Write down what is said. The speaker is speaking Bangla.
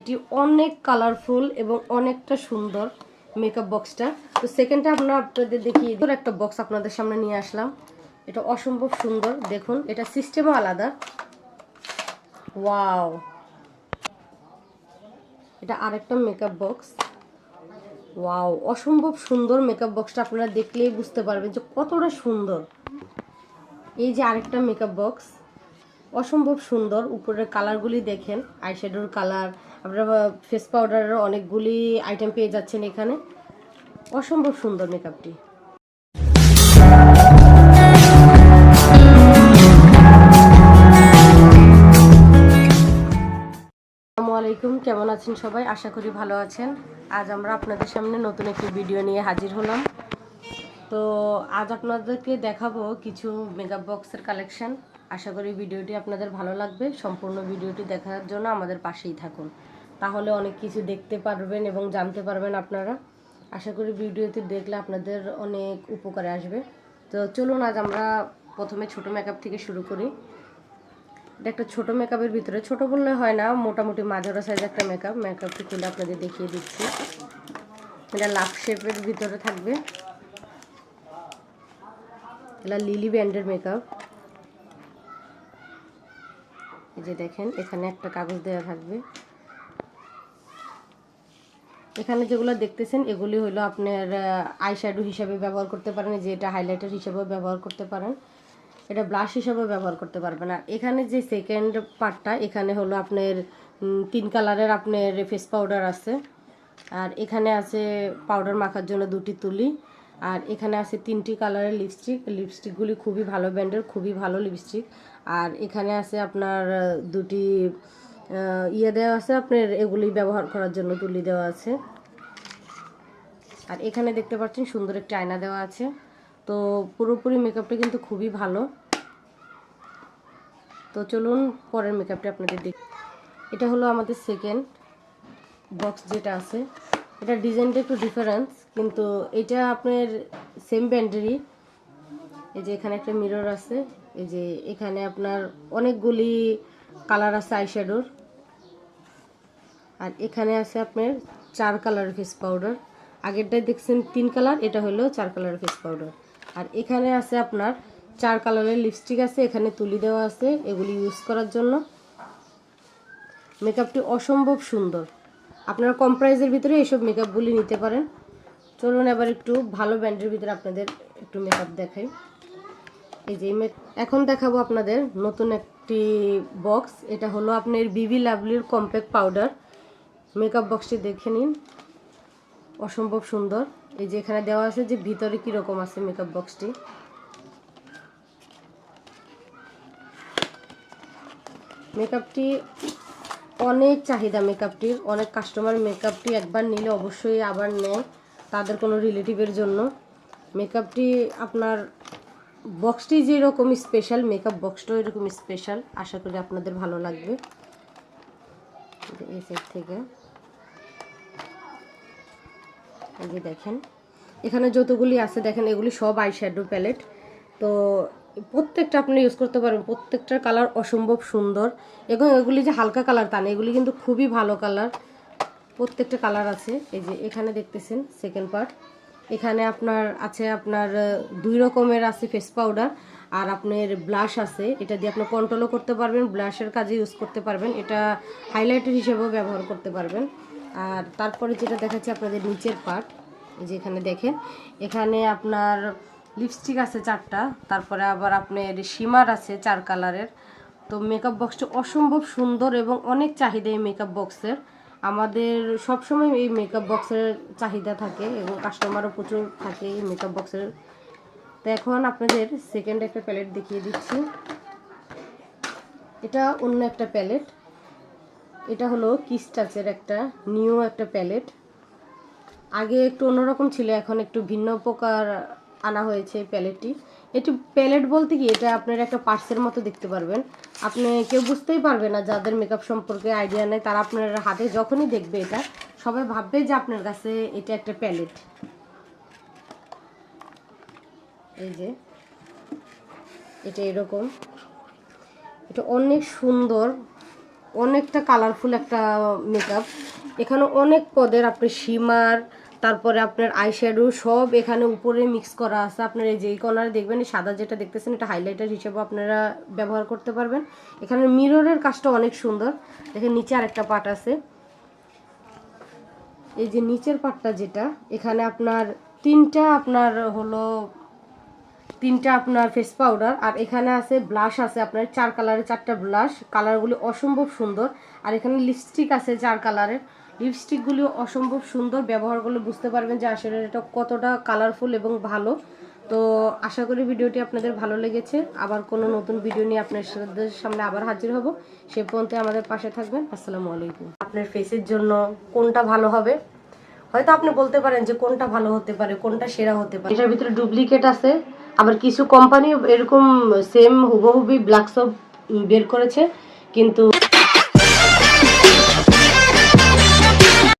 এটি অনেক কালারফুল এবং অনেকটা সুন্দর মেকআপ বক্সটা। তো সেকেন্ডটা আপনাদের দেখিয়ে দিই। একটা বক্স আপনাদের সামনে নিয়ে আসলাম। এটা অসম্ভব সুন্দর, দেখুন এটা সিস্টেমও আলাদা। ওয়াও, এটা আরেকটা মেকআপ বক্স। ওয়াও, অসম্ভব সুন্দর মেকআপ বক্সটা। আপনারা দেখলেই বুঝতে পারবেন যে কতটা সুন্দর। এই যে আরেকটা মেকআপ বক্স, অসম্ভব সুন্দর। উপরের কালারগুলি দেখেন, আইশ্যাডোর কালার, আপনারা ফেস পাউডারের অনেকগুলি আইটেম পেয়ে যাচ্ছেন এখানে। অসম্ভব সুন্দর মেকআপটি। আসসালামু আলাইকুম, কেমন আছেন সবাই? আশা করি ভালো আছেন। আজ আমরা আপনাদের সামনে নতুন একটি ভিডিও নিয়ে হাজির হলাম। তো আজ আপনাদেরকে দেখাবো কিছু মেকআপ বক্সের কালেকশন। আশা করি ভিডিওটি আপনাদের ভালো লাগবে। সম্পূর্ণ ভিডিওটি দেখার জন্য আমাদের পাশেই থাকুন, তাহলে অনেক কিছু দেখতে পারবেন এবং জানতে পারবেন আপনারা। আশা করি ভিডিওটি দেখলে আপনাদের অনেক উপকারে আসবে। তো চলুন আজ আমরা প্রথমে ছোট মেকআপ থেকে শুরু করি। এটা একটা ছোট মেকআপের ভিতরে, ছোট বললে হয় না, মোটামুটি মাঝারি সাইজ একটা মেকআপটি খুলে আপনাদের দেখিয়ে দিচ্ছি। এটা লাভ শেপের ভিতরে থাকবে। এটা লিলি ব্যান্ডের মেকআপ। এই যে দেখেন, এখানে একটা কাগজ দেওয়া থাকবে। এখানে যেগুলো দেখতেছেন এগুলি হলো আপনার আইশ্যাডো হিসাবে ব্যবহার করতে পারেন, যে এটা হাইলাইটার হিসাবেও ব্যবহার করতে পারেন, এটা ব্লাশ হিসাবেও ব্যবহার করতে পারবেন। আর এখানে যে সেকেন্ড পার্টটা, এখানে হলো আপনার 3 কালারের আপনার ফেস পাউডার আছে। আর এখানে আছে পাউডার মাখার জন্য 2টি তুলি। আর এখানে আছে 3টি কালারের লিপস্টিকগুলি খুবই ভালো ব্র্যান্ডের, খুবই ভালো লিপস্টিক। আর এখানে আছে আপনার 2টি দেওয়া আছে আপনার, এগুলি ব্যবহার করার জন্য তুলি দেওয়া আছে। আর এখানে দেখতে পাচ্ছেন সুন্দর একটা আয়না দেওয়া আছে। তো পুরোপুরি মেকআপটা কিন্তু খুবই ভালো। তো চলুন পরের মেকআপটা আপনাদের দেখি। এটা হলো আমাদের সেকেন্ড বক্স যেটা আছে। এটা ডিজাইনটা একটু ডিফারেন্স, কিন্তু এটা আপনার সেম ব্র্যান্ডেরই। এই যে এখানে একটা মিরর আছে। এই যে এখানে আপনার অনেকগুলি কালার আছে আইশ্যাডোর। আর এখানে আছে আপনার 4 কালারের ফেস পাউডার। আগেরটাই দেখছেন 3 কালার, এটা হলো 4 কালারের ফেস পাউডার। আর এখানে আছে আপনার 4 কালারের লিপস্টিক আছে। এখানে তুলি দেওয়া আছে এগুলি ইউজ করার জন্য। মেকআপটি অসম্ভব সুন্দর। আপনারা কম প্রাইসের ভিতরে এইসব মেকআপগুলি নিতে পারেন। চলুন এবার একটু ভালো ব্র্যান্ডের ভিতরে আপনাদের একটু মেকআপ দেখাই। এই যে এখন দেখাবো আপনাদের নতুন একটি বক্স। এটা হলো আপনার বিবি লাভলির কম্প্যাক্ট পাউডার। মেকআপ বক্সটি দেখে নিন, অসম্ভব সুন্দর। এই যে এখানে দেওয়া আছে যে ভিতরে কীরকম আছে মেকআপ বক্সটি। মেকআপটি অনেক চাহিদা, মেকআপটির অনেক কাস্টমার মেকআপটি একবার নিলে অবশ্যই আবার নেয় তাদের কোনো রিলেটিভের জন্য। মেকআপটি আপনার বক্সটি যেরকম স্পেশাল, মেকআপ বক্সটাও এরকম স্পেশাল। আশা করি আপনাদের ভালো লাগবে। এই সাইড থেকে এই যে দেখেন, এখানে যতগুলি আছে দেখেন, এগুলি সব আইশ্যাডো প্যালেট। তো প্রত্যেকটা আপনি ইউজ করতে পারবেন, প্রত্যেকটার কালার অসম্ভব সুন্দর। এবং এগুলি যে হালকা কালার তা না, এগুলি কিন্তু খুবই ভালো কালার, প্রত্যেকটা কালার আছে। এই যে এখানে দেখতেছেন সেকেন্ড পার্ট, এখানে আপনার আছে আপনার 2 রকমের আছে ফেস পাউডার। আর আপনার ব্লাশ আছে, এটা দিয়ে আপনি কন্ট্রোলও করতে পারবেন, ব্লাশের কাজে ইউজ করতে পারবেন, এটা হাইলাইটার হিসেবেও ব্যবহার করতে পারবেন। আর তারপরে যেটা দেখাচ্ছি আপনাদের নিচের পার্ট, যে এখানে দেখেন, এখানে আপনার লিপস্টিক আছে 4টা, তারপরে আবার আপনার শিমার আছে 4 কালারের। তো মেকআপ বক্সটা অসম্ভব সুন্দর এবং অনেক চাহিদা এই মেকআপ বক্সের। আমাদের সবসময় এই মেকআপ বক্সের চাহিদা থাকে এবং কাস্টমারও প্রচুর থাকে এই মেকআপ বক্সের। তো এখন আপনাদের সেকেন্ড একটা প্যালেট দেখিয়ে দিচ্ছি। এটা অন্য একটা প্যালেট। এটা হলো কিস টাচের একটা নিউ একটা প্যালেট। আগে একটু অন্যরকম ছিল, এখন একটু ভিন্ন প্রকার আনা হয়েছে এই প্যালেটটি। এটি প্যালেট বলতে কি, এটা আপনার একটা পার্সের মতো দেখতে পারবেন। আপনি কেউ বুঝতেই পারবে না, যাদের মেকআপ সম্পর্কে আইডিয়া নেই তারা আপনার হাতে যখনই দেখবে এটা, সবাই ভাববে যে আপনার কাছে এটা একটা প্যালেট। এই যে এটা এরকম, এটা অনেক সুন্দর অনেকটা কালারফুল একটা মেকআপ। এখানে অনেক পদের আপনি শিমার, তারপরে আপনার আইশ্যাডো সব এখানে উপরে মিক্স করা আছে। আপনার এই যেই কর্নারে দেখবেন এই সাদা যেটা দেখতেছেন এটা হাইলাইটার হিসেবে আপনারা ব্যবহার করতে পারবেন। এখানে মিররের কাজটা অনেক সুন্দর। দেখেন নিচে আরেকটা পার্ট আছে, এই যে নিচের পার্টটা যেটা এখানে আপনার তিনটা আপনার ফেস পাউডার, আর এখানে আছে ব্লাশ আছে আপনার 4 কালারের 4টা ব্লাশ, কালারগুলি অসম্ভব সুন্দর। আর এখানে লিপস্টিক আছে 4 কালারের, লিপস্টিকগুলিও অসম্ভব সুন্দর। ব্যবহার করলে বুঝতে পারবেন যে আসলে এটা কতটা কালারফুল এবং ভালো। তো আশা করি ভিডিওটি আপনাদের ভালো লেগেছে। আবার কোনো নতুন ভিডিও নিয়ে আপনাদের সামনে আবার হাজির হব। সে পর্যন্ত আমাদের পাশে থাকবেন। আসসালামু আলাইকুম। আপনার ফেসের জন্য কোনটা ভালো হবে, হয়তো আপনি বলতে পারেন যে কোনটা ভালো হতে পারে, কোনটা সেরা হতে পারে। এটার ভিতরে ডুপ্লিকেট আছে, আবার কিছু কোম্পানি এরকম সেম হুবহুবি ব্ল্যাক সোপ বের করেছে, কিন্তু